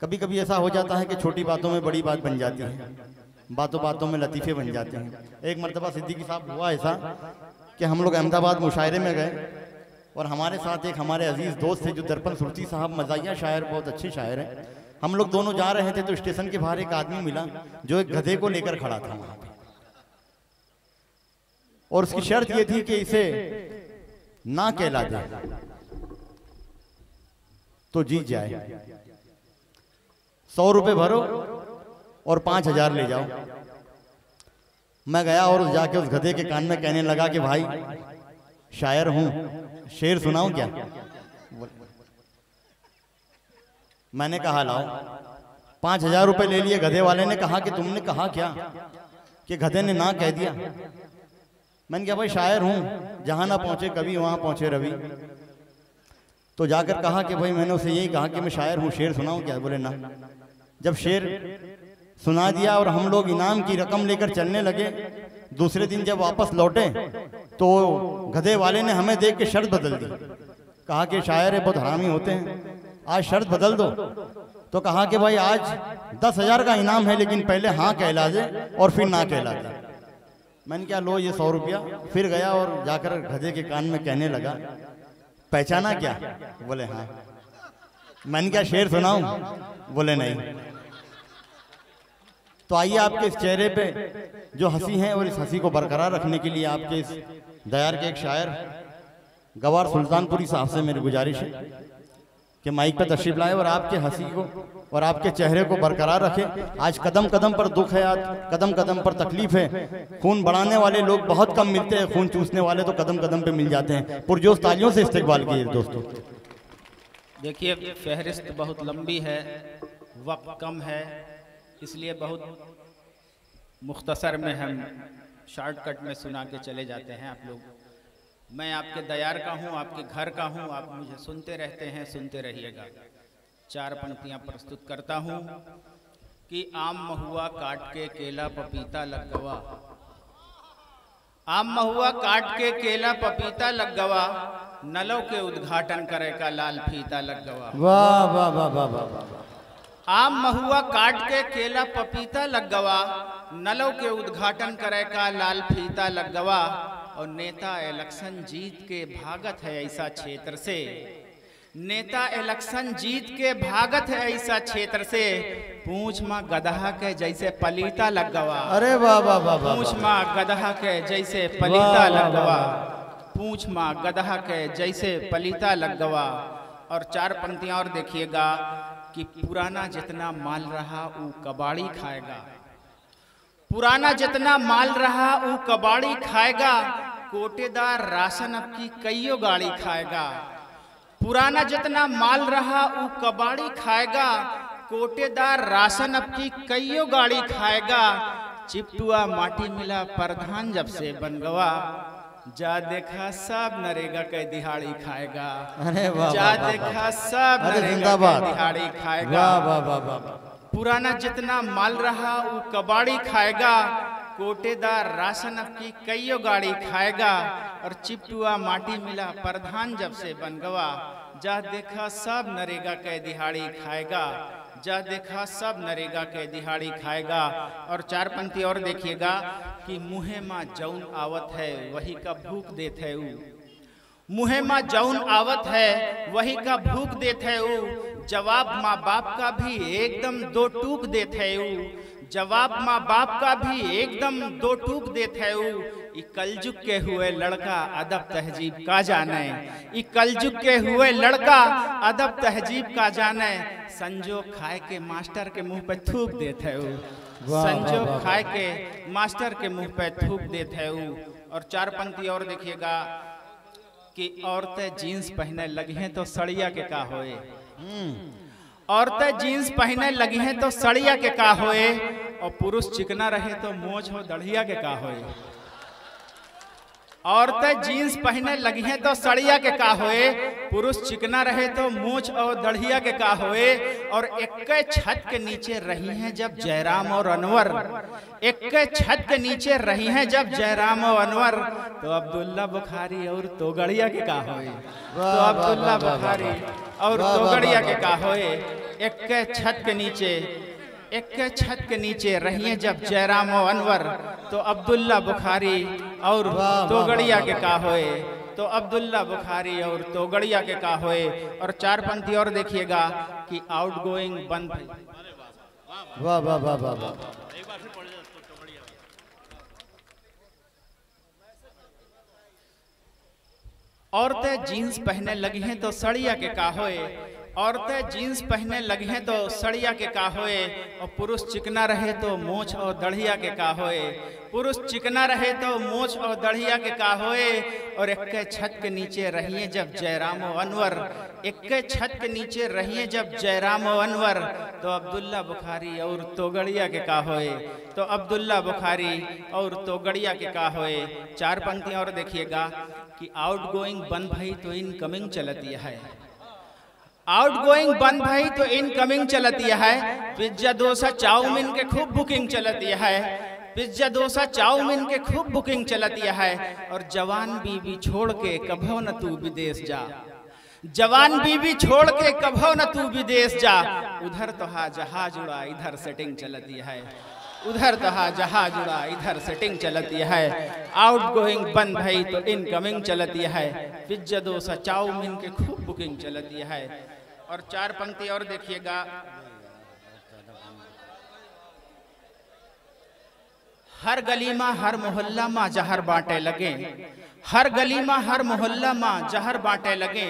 कभी कभी ऐसा हो जाता है कि छोटी बातों में बड़ी बात बन जाती है, बातों बातों में लतीफ़े बन जाते हैं। एक मरतबा सिद्दीकी साहब हुआ ऐसा कि हम लोग अहमदाबाद मुशायरे में गए और हमारे साथ एक हमारे अजीज़ दोस्त थे जो दर्पण सुरती साहब, मज़ाहिया शायर, बहुत अच्छे शायर हैं। हम लोग दोनों जा रहे थे तो स्टेशन के बाहर एक आदमी मिला जो एक गधे को लेकर खड़ा था वहाँ पे, और उसकी शर्त ये थी कि इसे ना कहला दे तो जीत जाए। 100 रुपए भरो और 5000 ले जाओ। मैं गया और जाके उस गधे के कान में कहने लगा कि भाई शायर हूं, शेर सुनाऊं क्या? मैंने कहा लाओ। 5000 रुपए ले लिए। गधे वाले ने कहा कि तुमने कहा क्या? कि गधे ने ना कह दिया। मैंने कहा भाई शायर हूं, जहां ना पहुंचे कभी वहां पहुंचे रवि। तो जाकर कहा कि भाई मैंने उसे यही कहा कि मैं शायर हूं, शेर सुनाऊं क्या? बोले ना। जब शेर सुना दिया और हम लोग इनाम की रकम लेकर चलने लगे, दूसरे दिन जब वापस लौटे तो गधे वाले ने हमें देख के शर्त बदल दी। कहा कि शायर बहुत हरामी होते हैं, आज शर्त बदल दो। तो कहा कि भाई आज 10,000 का इनाम है, लेकिन पहले हाँ कहला दे और फिर ना कहला दे। मैंने क्या लो ये 100 रुपया। फिर गया और जाकर गधे के कान में कहने लगा पहचाना क्या? बोले हाँ। मैंने क्या शेर सुनाऊं? बोले नहीं। तो आइए आपके इस चेहरे पे जो हंसी है और इस हंसी को बरकरार रखने के लिए आपके इस दयार के एक शायर गवार सुल्तानपुरी साहब से मेरी गुजारिश है कि माइक पे तशरीफ लाए और आपके हंसी को और आपके चेहरे को बरकरार रखें। आज कदम कदम पर दुख है, आज कदम कदम पर तकलीफ है। खून बढ़ाने वाले लोग बहुत कम मिलते हैं, खून चूसने वाले तो कदम कदम पे मिल जाते हैं। पुरजोश तालियों से इस्तकबाल कीजिए दोस्तों। देखिए फहरिस्त बहुत लंबी है, वक्त कम है, इसलिए बहुत मुख्तसर में हम शॉर्टकट में सुना के चले जाते हैं आप लोग। मैं आपके दयार का हूँ, आपके घर का हूँ, आप मुझे सुनते रहते हैं, सुनते रहिएगा। 4 पंक्तियाँ प्रस्तुत करता हूँ कि आम महुआ काट के केला पपीता लग गवा, आम महुआ काट के केला पपीता लग गवा, नलों के उद्घाटन करे का लाल फीता लग गवा। वाह वाह वाह वाह वाह। आम महुआ काट के केला पपीता लग गवा, नलों के उद्घाटन करे का लाल फीता लग गवा। और नेता इलेक्शन जीत के भागत है ऐसा क्षेत्र से, नेता इलेक्शन जीत के भागत है ऐसा क्षेत्र से, पूंछ माँ गदहा के जैसे पलीता लग गवा। अरे वाह वाह वाह। पूंछ माँ गदहा के जैसे पलीता लग गवा, पूंछ माँ गदहा के जैसे पलीता लग गवा। और 4 पंक्तियां और देखिएगा कि पुराना जितना माल रहा वो कबाड़ी खाएगा, पुराना जितना माल रहा वो कबाड़ी खाएगा, कोटेदार राशन अब की कईयों गाड़ी खाएगा। पुराना जितना माल रहा वो कबाड़ी खाएगा, कोटेदार राशन अब की कईयों गाड़ी खाएगा। चिपटुआ माटी मिला प्रधान जब से बन गवा, जा देखा सब नरेगा के दिहाड़ी खाएगा। अरे वाह। जा देखा सब नरेगा के दिहाड़ी खाएगा। वाह वाह वाह। पुराना जितना माल रहा वो कबाड़ी खाएगा, कोटेदार राशन अब की कईयों गाड़ी खाएगा। और चिपटुआ माटी मिला प्रधान जब से बन गवा, जा देखा सब नरेगा के दिहाड़ी खाएगा, जा देखा सब नरेगा के दिहाड़ी खाएगा। और 4 पंक्ति और देखिएगा कि मुहे माँ जौन आवत है वही का भूख देत है ऊ, मुहे माँ जौन आवत है वही का भूख देत है ऊ। जवाब माँ बाप का भी एकदम 2 टूक देत है ऊ, जवाब माँ बाप का भी एकदम 2 टूक देत है ऊ। ई कलजुग के हुए लड़का अदब तहजीब का जाने, ई कलजुग के हुए लड़का अदब तहजीब का जाने। संजोग खाए के मास्टर के मुंह पे थूक देत है ऊ, संजोग खाए के मास्टर के मुंह पे थूक देत है ऊ। और 4 पंक्ति और देखिएगा कि औरतें जीन्स पहने लगी हैं तो सड़िया के का होए, औरतें जीन्स पहने लगी हैं तो सड़िया के का होए, और पुरुष चिकना रहे तो मोछ हो दढ़िया के का होए। औरतें जीन्स पहने लगी हैं तो सड़िया के का होए, पुरुष चिकना रहे तो मूछ और दढ़िया के का होए। और एक छत के नीचे रही हैं जब जयराम और अनवर, एक छत के नीचे रही हैं जब जयराम और अनवर, तो अब्दुल्ला बुखारी और तोगड़िया के का होए, तो अब्दुल्ला बुखारी और तोगड़िया के का होए। एक छत के नीचे, एक छत के नीचे रहिए जब जयराम और अनवर, तो अब्दुल्ला बुखारी और तोगड़िया के का होए, तो अब्दुल्ला बुखारी और तोगड़िया के का होए। और 4 पंक्ति और देखिएगा कि आउट गोइंग बंद। वाह वाह वाह वाह वाह। औरतें जीन्स पहने लगी हैं तो सड़िया के का होए, औरतें जीन्स पहने लगी हैं तो सड़िया के का होए। और पुरुष चिकना रहे तो मोछ और दढ़िया के का होए, पुरुष चिकना रहे तो मोछ और दढ़िया के का होए। और एक छत के नीचे रहिए जब जयराम और अनवर, एक छत के नीचे रहिए जब जयराम और अनवर, तो अब्दुल्ला बुखारी और तोगड़िया के का होए, तो अब्दुल्ला बुखारी और तोगड़िया के का होए। 4 पंक्तियां और देखिएगा कि आउट गोइंग बंद भई तो इनकमिंग चलती है, आउट गोइंग बंद भाई तो इनकमिंग चलती है। पिज्जा डोसा चाउमीन के खूब बुकिंग चलती है, पिज्जा डोसा चाउमीन के खूब बुकिंग चलती है। और जवान बीबी छोड़ के कभो न तू विदेश जा, जवान बीबी छोड़ के कभो न तू विदेश जा। उधर तो हा जहाज उड़ा इधर सेटिंग चलती है, उधर तो हा जहाज उड़ा इधर सेटिंग चलती है। आउट गोइंग बंद भाई तो इनकमिंग चलती है, पिज्जा डोसा चाउमीन के खूब बुकिंग चलती है। और 4 पंक्ति और देखिएगा, हर गली में हर मोहल्ला में जहर बांटे लगे, हर गली में हर मोहल्ला में जहर बांटे लगे,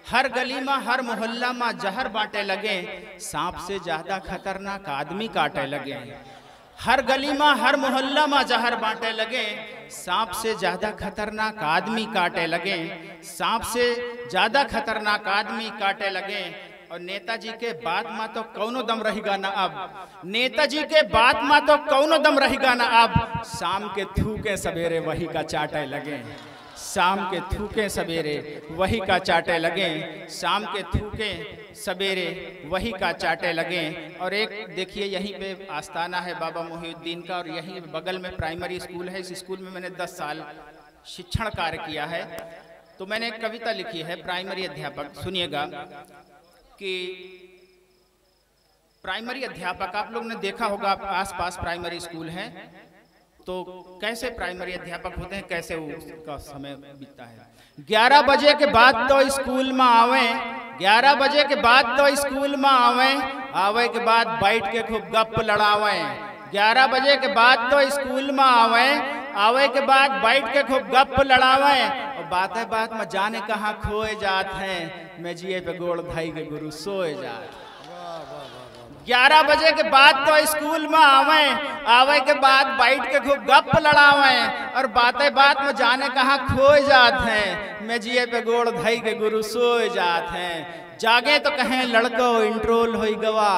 हर गली में हर मोहल्ला में जहर बांटे लगे। सांप से ज्यादा खतरनाक आदमी काटे लगे, हर गली में हर मोहल्ला में जहर बांटे लगे। सांप से ज्यादा खतरनाक आदमी काटे लगे, सांप से ज्यादा खतरनाक आदमी काटे लगे। और नेताजी के बात में तो कौनो दम रहेगा ना अब, नेताजी के बात में तो कौनो दम रहेगा ना अब। शाम के थूके सवेरे वही का चाटे लगे, शाम के थूके सवेरे वही का चाटे लगे, शाम के थूके सवेरे वही का चाटे लगे। और एक देखिए यहीं पे आस्थाना है बाबा मोहिउद्दीन का, और यहीं बगल में प्राइमरी स्कूल है। इस स्कूल में मैंने 10 साल शिक्षण कार्य किया है। तो मैंने एक कविता लिखी है प्राइमरी अध्यापक, सुनिएगा कि प्राइमरी अध्यापक, आप लोग ने देखा होगा आसपास प्राइमरी स्कूल हैं, तो कैसे प्राइमरी अध्यापक होते हैं, कैसे उसका समय बीतता है। 11 बजे के बाद तो स्कूल में आवे, 11 बजे के बाद तो स्कूल में आवे, आवे के बाद बैठ के खूब गप लड़ावे। 11 बजे के बाद तो स्कूल में आवे, आवे के बाद बैठ के खूब गप लड़ावे। और बातें बात में जाने कहाँ खोए जात हैं, मैं जिए पे गोड़ धाई के गुरु सोए जात। 11 बजे के बाद तो स्कूल में आवे, आवे के बाद बैठ के खूब गप लड़ावे। और बातें बात में जाने कहाँ खोए जात हैं, मैं जिए पे गोड़ धाई के गुरु सोए जात हैं। जागे तो कहें लड़को इंट्रोल होई गवा,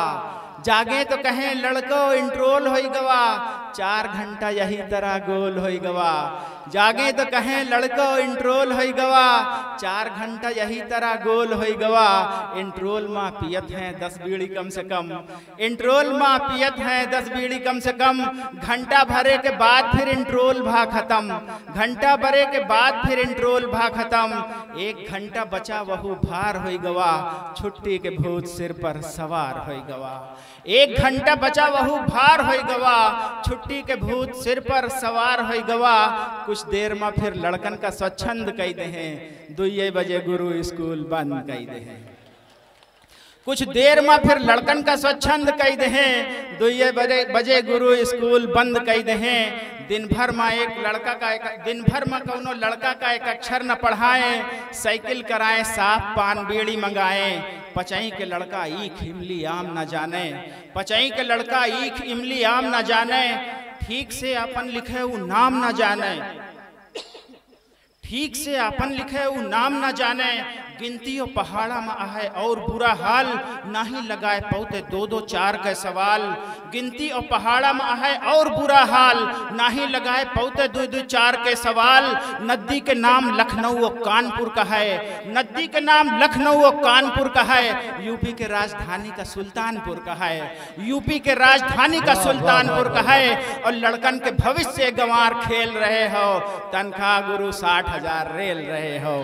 जागे तो कहें लड़को इंट्रोल होई गवा, 4 घंटा यही तरह गोल होई गवा। जागे तो कहें लड़को इंट्रोल होई गवा, 4 घंटा यही तरह गोल होई गवा। इंट्रोल माँ पियत हैं 10 बीड़ी कम से कम, इंट्रोल माँ पियत हैं 10 बीड़ी कम से कम। घंटा भरे के बाद फिर इंट्रोल भा खत्म, घंटा भरे के बाद फिर इंट्रोल भा खत्म। 1 घंटा बचा वहु भार होई गवा, छुट्टी के भूत सिर पर सवार होई गवा। 1 घंटा बचा वहु भार होई गवा, छुट्टी के भूत सिर पर सवार होई गवा। कुछ देर में फिर लड़कन का स्वच्छंद कही दे हैं, 2 बजे गुरु स्कूल बंद कही दे हैं। कुछ देर में फिर लड़कन का स्वच्छंद कही दे हैं, 2 बजे गुरु स्कूल बंद कही दे हैं। दिन भर में एक लड़का का दिन भर में कौनो लड़का का एक अक्षर न पढ़ाए, साइकिल कराए साफ पान बीड़ी मंगाए। पचई के लड़का ईख इमली आम न जाने, पचई के लड़का ईख इमली आम न जाने। ठीक से अपन लिखे वो नाम न जाने, ठीक से अपन लिखे वो नाम न जाने। गिनतियों पहाड़ा में आहे और बुरा हाल, ना ही लगाए पौते दो दो चार के सवाल। गिनती और पहाड़ा में आहे और बुरा हाल, ना ही लगाए पौते दो दो चार के सवाल। नदी के नाम लखनऊ और कानपुर का है, नदी के नाम लखनऊ और कानपुर का है। यूपी के राजधानी का सुल्तानपुर का है, यूपी के राजधानी का सुल्तानपुर का है। और लड़कन के भविष्य गंवार खेल रहे हो, तनख्वाह गुरु 60,000 रेल रहे हो।